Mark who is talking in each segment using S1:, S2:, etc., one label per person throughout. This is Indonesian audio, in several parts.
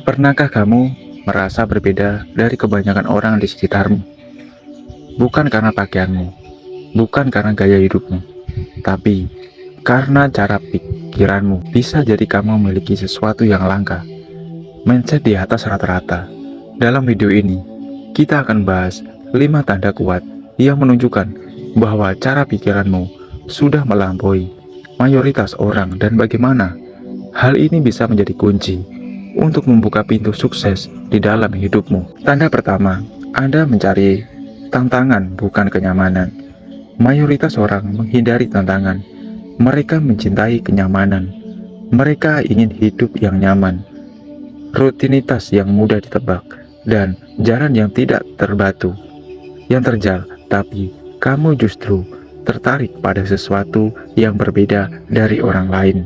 S1: Pernahkah kamu merasa berbeda dari kebanyakan orang di sekitarmu? Bukan karena pakaianmu, bukan karena gaya hidupmu, tapi karena cara pikiranmu. Bisa jadi kamu memiliki sesuatu yang langka, mindset di atas rata-rata. Dalam video ini, kita akan bahas 5 tanda kuat yang menunjukkan bahwa cara pikiranmu sudah melampaui mayoritas orang dan bagaimana hal ini bisa menjadi kunci untuk membuka pintu sukses di dalam hidupmu. Tanda pertama, Anda mencari tantangan bukan kenyamanan. Mayoritas orang menghindari tantangan. Mereka mencintai kenyamanan. Mereka ingin hidup yang nyaman, rutinitas yang mudah ditebak, dan jalan yang tidak terbatu, yang terjal. Tapi kamu justru tertarik pada sesuatu yang berbeda dari orang lain.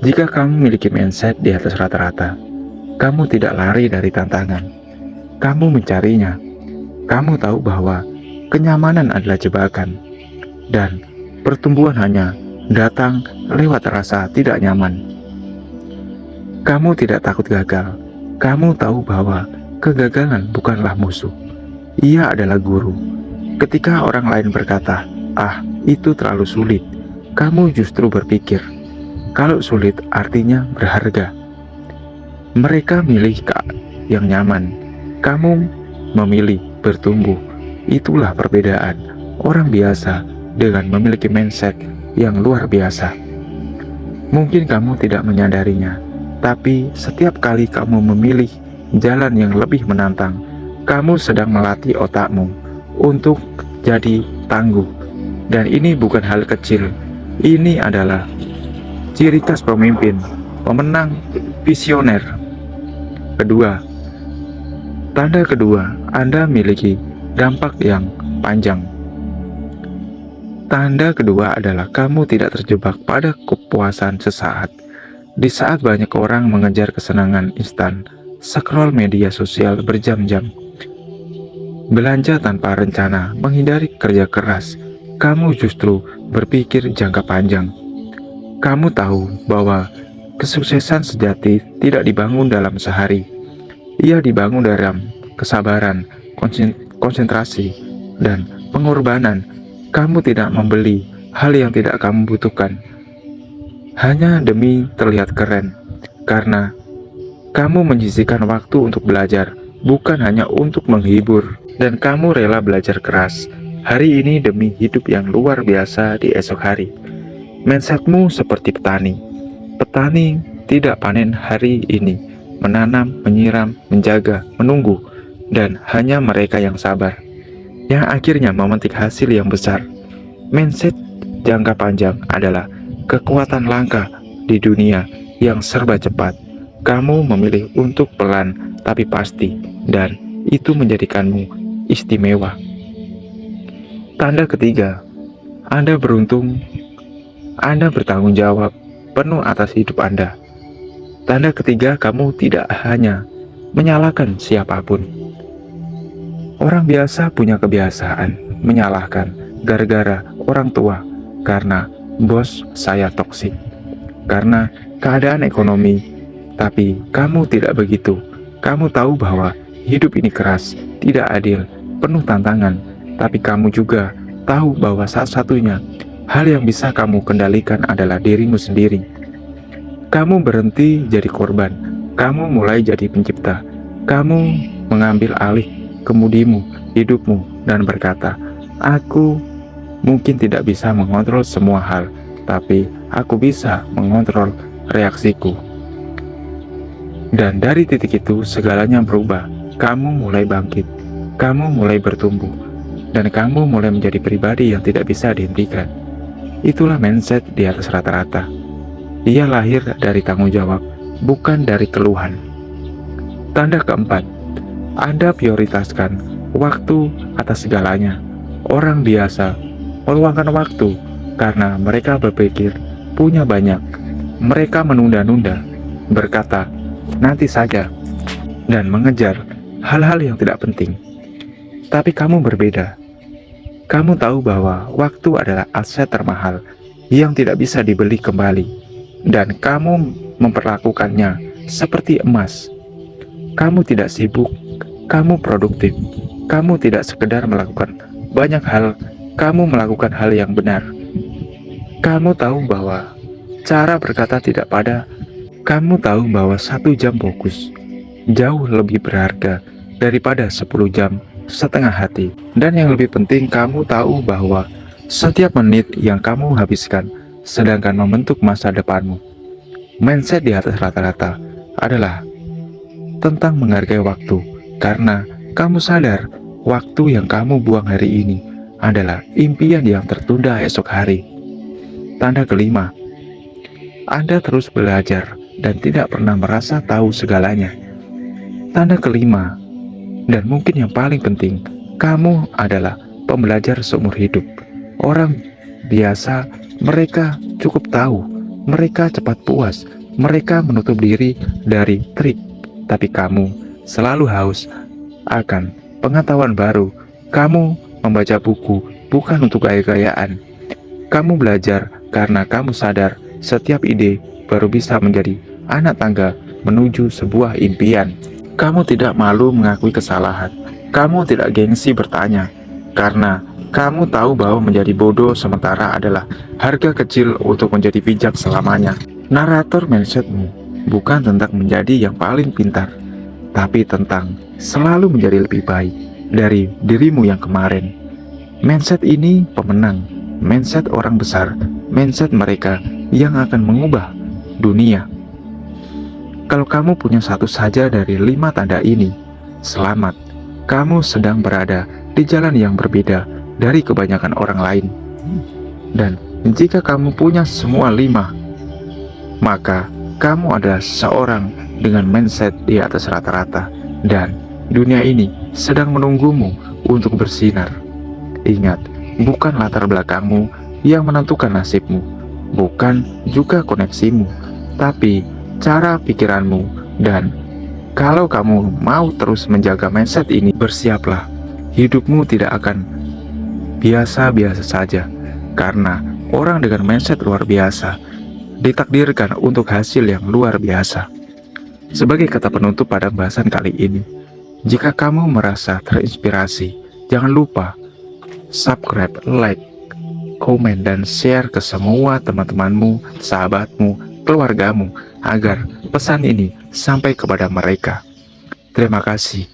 S1: Jika kamu memiliki mindset di atas rata-rata, kamu tidak lari dari tantangan. Kamu mencarinya. Kamu tahu bahwa kenyamanan adalah jebakan, dan pertumbuhan hanya datang lewat rasa tidak nyaman. Kamu tidak takut gagal. Kamu tahu bahwa kegagalan bukanlah musuh. Ia adalah guru. Ketika orang lain berkata, "Ah, itu terlalu sulit," kamu justru berpikir, "Kalau sulit artinya berharga." Mereka milih yang nyaman. Kamu memilih bertumbuh. Itulah perbedaan orang biasa dengan memiliki mindset yang luar biasa. Mungkin kamu tidak menyadarinya, tapi setiap kali kamu memilih jalan yang lebih menantang, kamu sedang melatih otakmu untuk jadi tangguh. Dan ini bukan hal kecil. Ini adalah ciri khas pemimpin, pemenang, visioner. Tanda kedua, Anda memiliki dampak yang panjang. Tanda kedua adalah kamu tidak terjebak pada kepuasan sesaat. Di saat banyak orang mengejar kesenangan instan, scroll media sosial berjam-jam, belanja tanpa rencana, menghindari kerja keras, kamu justru berpikir jangka panjang. Kamu tahu bahwa kesuksesan sejati tidak dibangun dalam sehari. Ia dibangun dalam kesabaran, konsentrasi, dan pengorbanan. Kamu tidak membeli hal yang tidak kamu butuhkan hanya demi terlihat keren, karena kamu menyisihkan waktu untuk belajar, bukan hanya untuk menghibur. Dan kamu rela belajar keras hari ini demi hidup yang luar biasa di esok hari. Mindsetmu seperti petani. Petani tidak panen hari ini, menanam, menyiram, menjaga, menunggu, dan hanya mereka yang sabar, yang akhirnya memetik hasil yang besar. Mindset jangka panjang adalah kekuatan langka di dunia yang serba cepat. Kamu memilih untuk pelan tapi pasti, dan itu menjadikanmu istimewa. Tanda ketiga, Anda beruntung. Anda bertanggung jawab penuh atas hidup Anda. Tanda ketiga, kamu tidak hanya menyalahkan siapapun. Orang biasa punya kebiasaan menyalahkan gara-gara orang tua, karena bos saya toksik, karena keadaan ekonomi. Tapi kamu tidak begitu. Kamu tahu bahwa hidup ini keras, tidak adil, penuh tantangan. Tapi kamu juga tahu bahwa satu-satunya hal yang bisa kamu kendalikan adalah dirimu sendiri. Kamu berhenti jadi korban. Kamu mulai jadi pencipta. Kamu mengambil alih kemudimu, hidupmu, dan berkata, "Aku mungkin tidak bisa mengontrol semua hal, tapi aku bisa mengontrol reaksiku." Dan dari titik itu segalanya berubah. Kamu mulai bangkit, kamu mulai bertumbuh, dan kamu mulai menjadi pribadi yang tidak bisa dihentikan. Itulah mindset di atas rata-rata. Ia lahir dari tanggung jawab, bukan dari keluhan. Tanda keempat, Anda prioritaskan waktu atas segalanya. Orang biasa meluangkan waktu karena mereka berpikir punya banyak. Mereka menunda-nunda, berkata, "Nanti saja," dan mengejar hal-hal yang tidak penting. Tapi kamu berbeda. Kamu tahu bahwa waktu adalah aset termahal yang tidak bisa dibeli kembali, dan kamu memperlakukannya seperti emas. Kamu tidak sibuk, kamu produktif. Kamu tidak sekedar melakukan banyak hal, kamu melakukan hal yang benar. Kamu tahu bahwa cara berkata tidak pada. Kamu tahu bahwa 1 jam fokus jauh lebih berharga daripada 10 jam setengah hati. Dan yang lebih penting, kamu tahu bahwa setiap menit yang kamu habiskan sedangkan membentuk masa depanmu. Mindset di atas rata-rata adalah tentang menghargai waktu, karena kamu sadar waktu yang kamu buang hari ini adalah impian yang tertunda esok hari. Tanda kelima, Anda terus belajar dan tidak pernah merasa tahu segalanya. Tanda kelima, dan mungkin yang paling penting, kamu adalah pembelajar seumur hidup. Orang biasa, mereka cukup tahu, mereka cepat puas, mereka menutup diri dari trik. Tapi kamu selalu haus akan pengetahuan baru. Kamu membaca buku bukan untuk gaya-gayaan. Kamu belajar karena kamu sadar setiap ide baru bisa menjadi anak tangga menuju sebuah impian. Kamu tidak malu mengakui kesalahan. Kamu tidak gengsi bertanya, karena kamu tahu bahwa menjadi bodoh sementara adalah harga kecil untuk menjadi bijak selamanya. Narator mindsetmu bukan tentang menjadi yang paling pintar, tapi tentang selalu menjadi lebih baik dari dirimu yang kemarin. Mindset ini pemenang, mindset orang besar, mindset mereka yang akan mengubah dunia. Kalau kamu punya satu saja dari 5 tanda ini, selamat. Kamu sedang berada di jalan yang berbeda dari kebanyakan orang lain. Dan jika kamu punya semua 5, maka kamu adalah seorang dengan mindset di atas rata-rata. Dan dunia ini sedang menunggumu untuk bersinar. Ingat, bukan latar belakangmu yang menentukan nasibmu, bukan juga koneksimu, tapi cara pikiranmu. Dan kalau kamu mau terus menjaga mindset ini, bersiaplah, hidupmu tidak akan biasa-biasa saja, karena orang dengan mindset luar biasa ditakdirkan untuk hasil yang luar biasa. Sebagai kata penutup pada bahasan kali ini, jika kamu merasa terinspirasi, jangan lupa subscribe, like, komen, dan share ke semua teman-temanmu, sahabatmu, keluargamu, agar pesan ini sampai kepada mereka. Terima kasih.